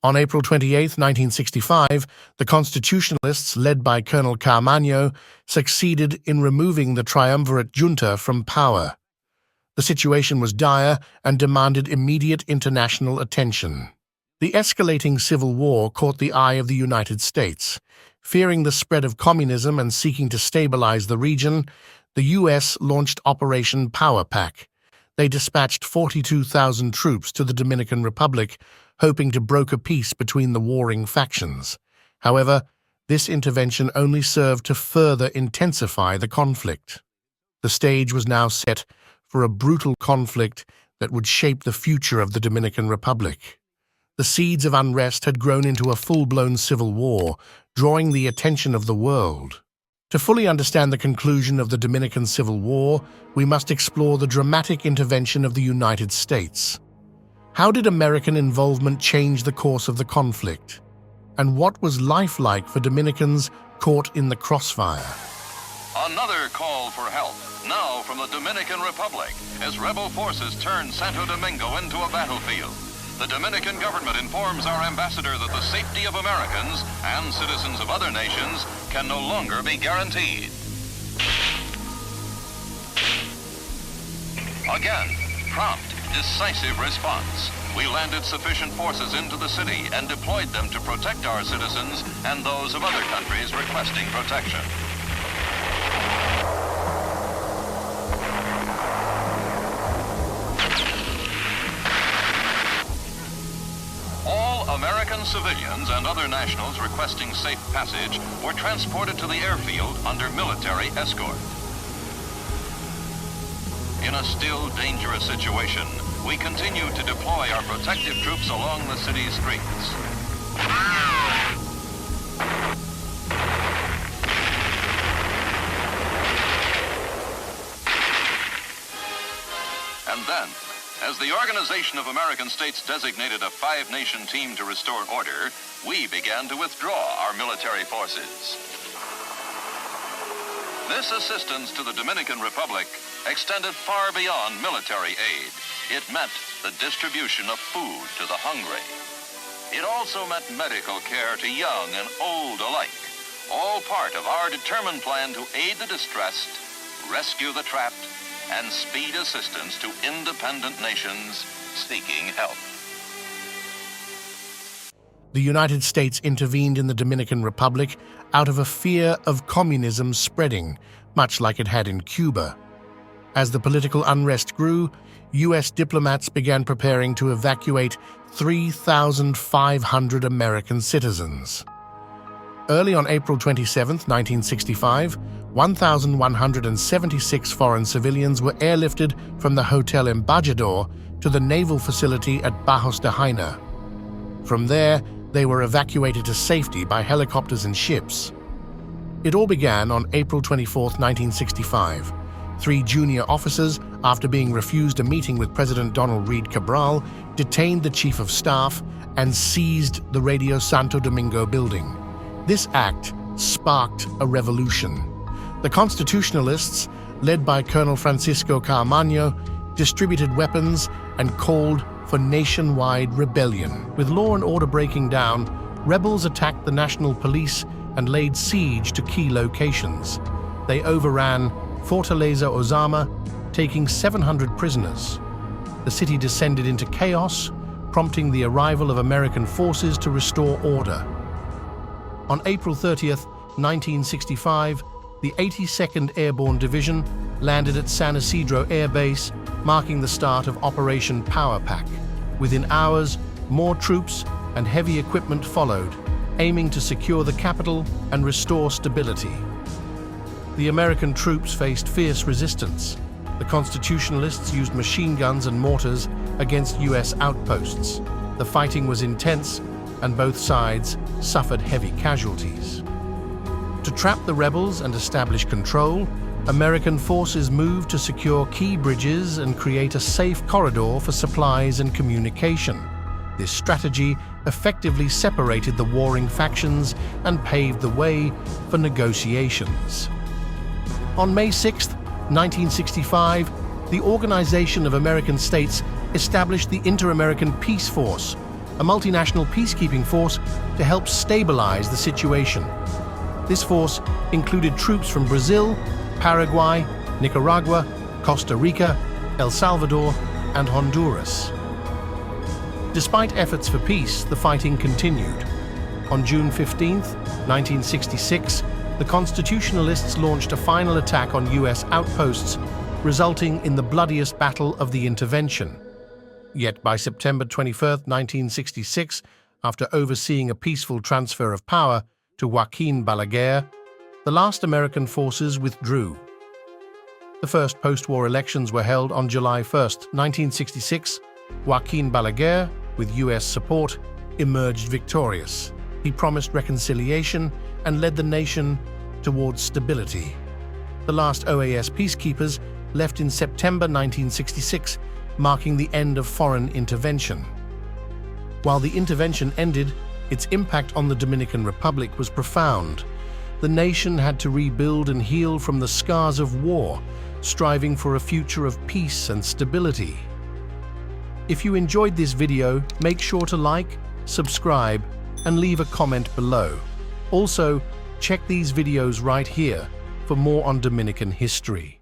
On April 28, 1965, the Constitutionalists, led by Colonel Carmagno, succeeded in removing the triumvirate junta from power. The situation was dire and demanded immediate international attention. The escalating civil war caught the eye of the United States. Fearing the spread of communism and seeking to stabilize the region, the U.S. launched Operation Power Pack. They dispatched 42,000 troops to the Dominican Republic, hoping to broker peace between the warring factions. However, this intervention only served to further intensify the conflict. The stage was now set for a brutal conflict that would shape the future of the Dominican Republic. The seeds of unrest had grown into a full-blown civil war, drawing the attention of the world. To fully understand the conclusion of the Dominican Civil War, we must explore the dramatic intervention of the United States. How did American involvement change the course of the conflict? And what was life like for Dominicans caught in the crossfire? Another call for help, now from the Dominican Republic, as rebel forces turn Santo Domingo into a battlefield. The Dominican government informs our ambassador that the safety of Americans and citizens of other nations can no longer be guaranteed. Again, prompt, decisive response. We landed sufficient forces into the city and deployed them to protect our citizens and those of other countries requesting protection. American civilians and other nationals requesting safe passage were transported to the airfield under military escort. In a still dangerous situation, we continue to deploy our protective troops along the city's streets. And then, as the Organization of American States designated a five-nation team to restore order, we began to withdraw our military forces. This assistance to the Dominican Republic extended far beyond military aid. It meant the distribution of food to the hungry. It also meant medical care to young and old alike, all part of our determined plan to aid the distressed, rescue the trapped, and speed assistance to independent nations seeking help. The United States intervened in the Dominican Republic out of a fear of communism spreading, much like it had in Cuba. As the political unrest grew, U.S. diplomats began preparing to evacuate 3,500 American citizens. Early on April 27, 1965, 1,176 foreign civilians were airlifted from the Hotel Embajador to the naval facility at Bajos de Jaina. From there, they were evacuated to safety by helicopters and ships. It all began on April 24, 1965. Three junior officers, after being refused a meeting with President Donald Reed Cabral, detained the Chief of Staff and seized the Radio Santo Domingo building. This act sparked a revolution. The Constitutionalists, led by Colonel Francisco Carmagno, distributed weapons and called for nationwide rebellion. With law and order breaking down, rebels attacked the national police and laid siege to key locations. They overran Fortaleza Ozama, taking 700 prisoners. The city descended into chaos, prompting the arrival of American forces to restore order. On April 30, 1965, the 82nd Airborne Division landed at San Isidro Air Base, marking the start of Operation Power Pack. Within hours, more troops and heavy equipment followed, aiming to secure the capital and restore stability. The American troops faced fierce resistance. The Constitutionalists used machine guns and mortars against U.S. outposts. The fighting was intense, and both sides suffered heavy casualties. To trap the rebels and establish control, American forces moved to secure key bridges and create a safe corridor for supplies and communication. This strategy effectively separated the warring factions and paved the way for negotiations. On May 6, 1965, the Organization of American States established the Inter-American Peace Force, a multinational peacekeeping force to help stabilize the situation. This force included troops from Brazil, Paraguay, Nicaragua, Costa Rica, El Salvador, and Honduras. Despite efforts for peace, the fighting continued. On June 15, 1966, the Constitutionalists launched a final attack on U.S. outposts, resulting in the bloodiest battle of the intervention. Yet by September 21, 1966, after overseeing a peaceful transfer of power to Joaquin Balaguer, the last American forces withdrew. The first post-war elections were held on July 1, 1966. Joaquin Balaguer, with U.S. support, emerged victorious. He promised reconciliation and led the nation towards stability. The last OAS peacekeepers left in September 1966, marking the end of foreign intervention. While the intervention ended, its impact on the Dominican Republic was profound. The nation had to rebuild and heal from the scars of war, striving for a future of peace and stability. If you enjoyed this video, make sure to like, subscribe, and leave a comment below. Also, check these videos right here for more on Dominican history.